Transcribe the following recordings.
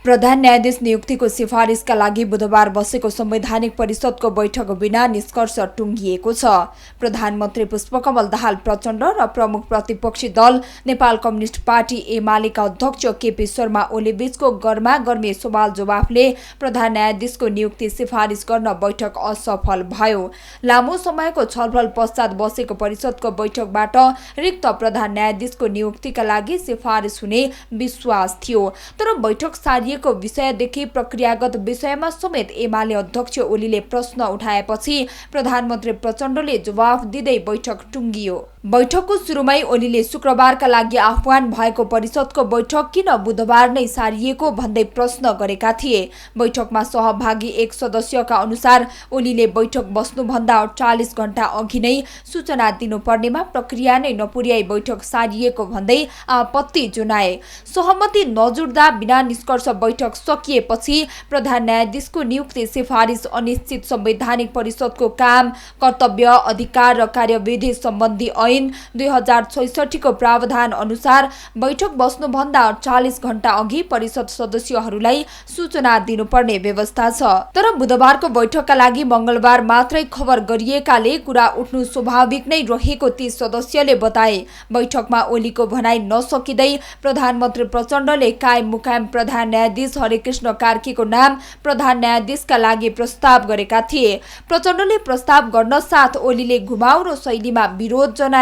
प्रधान न्यायाधीश नियुक्तिको सिफारिसका लागि बुधबार बसेको संवैधानिक परिषदको बैठक बिना निष्कर्ष टुङ्गिएको छ। प्रधानमन्त्री पुष्पकमल दाहाल प्रचण्ड र प्रमुख प्रतिपक्षी दल नेपाल कम्युनिस्ट पार्टी एमालेका अध्यक्ष केपी शर्मा ओली बीचको गर्मागर्मी सवाल जवाफले प्रधान न्यायाधीशको नियुक्ति सिफारिस गर्न बैठक असफल भयो। लामो समयको छलफल पश्चात बसेको परिषदको बैठकबाट रिक्त प्रधान न्यायाधीशको नियुक्तिका लागि सिफारिस हुने विश्वास थियो, तर बैठक सारिएको विषयदेखि प्रक्रियागत विषयमा समेत एमाले अध्यक्ष ओलीले प्रश्न उठाएपछि प्रधानमन्त्री प्रचण्डले जवाफ दिँदै बैठक टुङ्गियो। बैठकको सुरुमै ओलीले शुक्रबारका लागि आह्वान भएको परिषदको बैठक किन बुधबार नै सारिएको भन्दै प्रश्न गरेका थिए। बैठकमा सहभागी एक सदस्यका अनुसार ओलीले बैठक बस्नुभन्दा 48 घण्टा अघि नै सूचना दिनुपर्नेमा प्रक्रिया नै नपुर्याई बैठक सारिएको भन्दै आपत्ति जनाए। सहमति नजुट्दा बिना निष्कर्ष बैठक सकिएपछि प्रधान न्यायाधीशको नियुक्ति सिफारिस अनिश्चित संवैधानिक परिषदको काम, कर्तव्य, अधिकार र कार्यविधि सम्बन्धी ऐन 2066 को प्रावधान अनुसार बैठक बस्नुभन्दा 48 घण्टा अघि परिषद सदस्यहरूलाई सूचना दिनुपर्ने व्यवस्था छ। तर बुधबारको बैठकका लागि मंगलबार मात्रै खबर गरिएकाले कुरा उठ्नु स्वाभाविक नै रहेको ती सदस्यले बताए। बैठकमा ओलीको भनाई नसकिँदै प्रधानमन्त्री प्रचण्डले कायम मुकायम प्रधान न्यायाधीश हरिकृष्ण कार्कीको नाम प्रधान न्यायाधीशका लागि प्रस्ताव गरेका थिए। प्रचण्डले प्रस्ताव गर्न साथ ओलीले घुमाउरो शैलीमा विरोध जनाए।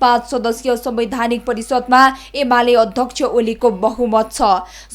5 सदस्यीय संवैधानिक परिषदमा एमाले अध्यक्ष ओलीको बहुमत छ।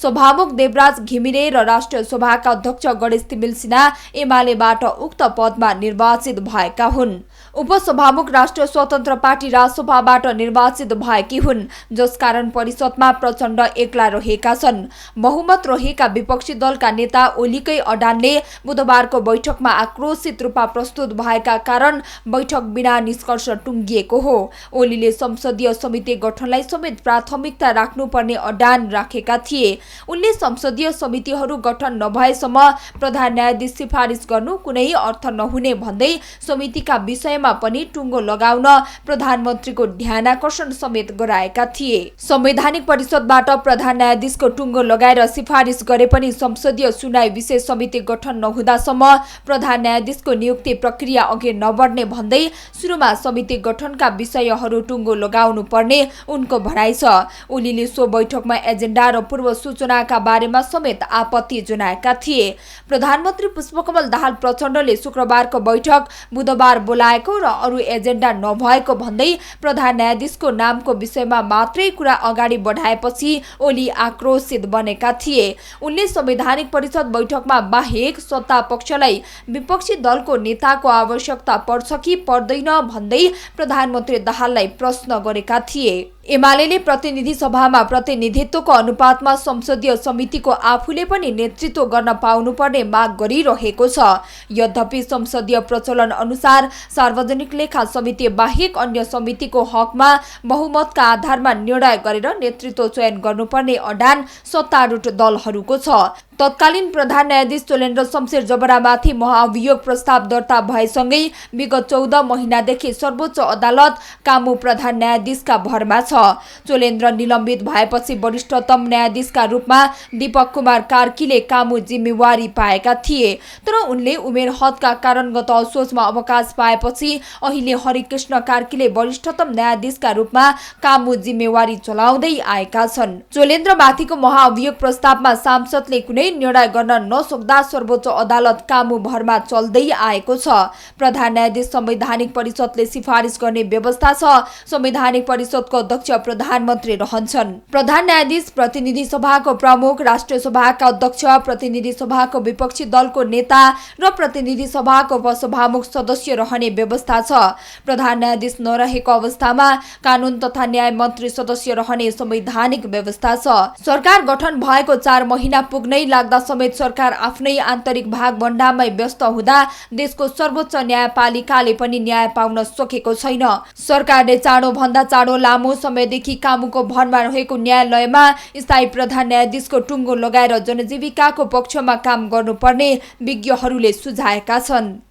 सभामुख देवराज घिमिरे र राष्ट्रिय सभाका अध्यक्ष गणेश तिमिल सिन्हा एमालेबाट उक्त पदमा निर्वाचित भएका हुन्। उपसभामुख राष्ट्रिय स्वतन्त्र पार्टी राजसभाबाट निर्वाचित भएकी हुन्, जसकारण परिषदमा प्रचण्ड एक्ला रहेका छन्। बहुमत रहेका विपक्षी दलका नेता ओलीकै अडानले बुधबारको बैठकमा आक्रोशित रूपमा प्रस्तुत भएका कारण बैठक बिना निष्कर्ष टुङ्गिएको हो। ओलीले संसदीय समिति गठनलाई समेत प्राथमिकता राख्नुपर्ने अडान राखेका थिए। उनले संसदीय समितिहरू गठन नभएसम्म प्रधान न्यायाधीश सिफारिस गर्नु कुनै अर्थ नहुने भन्दै समितिका विषयमा पनि टुङ्गो लगाउन प्रधानमन्त्रीको ध्यानाकर्षण समेत गराएका थिए। संवैधानिक परिषदबाट प्रधान न्यायाधीशको टुङ्गो लगाएर सिफारिस गरे पनि संसदीय सुनवाई विशेष समिति गठन नहुँदासम्म प्रधान न्यायाधीशको नियुक्ति प्रक्रिया अघि नबढ्ने भन्दै सुरुमा समिति गठनका विषयहरू टुङ्गो लगाउनु पर्ने उनको भनाइ छ। ओलीले सो बैठकमा एजेन्डा र पूर्व सूचनाका बारेमा समेत आपत्ति जनाएका थिए। प्रधानमन्त्री पुष्पकमल दाहाल प्रचण्डले शुक्रबारको बैठक बुधबार बोलाएको र अरू एजेन्डा नभएको भन्दै प्रधान न्यायाधीशको नामको विषयमा मात्रै कुरा अगाडि बढाएपछि ओली आक्रोशित बनेका थिए। उनले संवैधानिक परिषद बैठकमा बाहेक सत्ता पक्षलाई विपक्षी दलको नेताको आवश्यकता पर्छ कि पर्दैन भन्दै प्रधानमन्त्री दाहाललाई प्रश्न गरेका थिए। एमालेले प्रतिनिधि सभामा प्रतिनिधित्वको अनुपातमा संसदीय समितिको आफूले पनि नेतृत्व गर्न पाउनुपर्ने माग गरिरहेको छ। यद्यपि संसदीय प्रचलन अनुसार सार्वजनिक लेखा समिति बाहेक अन्य समितिको हकमा बहुमतका आधारमा निर्णय गरेर नेतृत्व चयन गर्नुपर्ने अडान सत्तारूढ दलहरूको छ। तत्कालीन प्रधान न्यायाधीश चोलेन्द्र शमशेर जबरामाथि महाअभियोग प्रस्ताव दर्ता भएसँगै विगत 14 महिनादेखि सर्वोच्च अदालत कामु प्रधान न्यायाधीशका भरमा छ। चोलेन्द्र निलम्बित भएपछि वरिष्ठतम न्यायाधीशका रूपमा दीपक कुमार कार्कीले कामु जिम्मेवारी पाएका थिए, तर उनले उमेर हदका कारण गत असोजमा अवकाश पाएपछि अहिले हरिकृष्ण कार्कीले वरिष्ठतम न्यायाधीशका रूपमा कामु जिम्मेवारी चलाउँदै आएका छन्। चोलेन्द्रमाथिको महाअभियोग प्रस्तावमा सांसदले कुनै निर्णय गर्न नसक्दा सर्वोच्च अदालत कामु भरमा चल्दै आएको छ। प्रधान न्यायाधीश संवैधानिक परिषदले सिफारिस गर्ने व्यवस्था छ। संवैधानिक परिषदको अध्यक्ष प्रधानमन्त्री रहन्छन्। प्रधान न्यायाधीश प्रतिनिधि सभाको प्रमुख, राष्ट्रिय सभाका अध्यक्ष, प्रतिनिधि सभाको विपक्षी दलको नेता र प्रतिनिधि सभाको उपसभामुख सदस्य रहने व्यवस्था छ। प्रधान न्यायाधीश नरहेको अवस्थामा कानून तथा न्याय मन्त्री सदस्य रहने संवैधानिक व्यवस्था छ। सरकार गठन भएको 4 महिना पुग्नै लाग्दा समेत सरकार आफ्नै आन्तरिक भागभण्डामै व्यस्त हुँदा देशको सर्वोच्च न्यायपालिकाले पनि न्याय पाउन सकेको छैन। सरकारले चाँडो भन्दा चाँडो लामो समयदेखि कामुको भरमा रहेको न्यायालयमा स्थायी प्रधान न्यायाधीशको टुङ्गो लगाएर जनजीविकाको पक्षमा काम गर्नुपर्ने विज्ञहरूले सुझाएका छन्।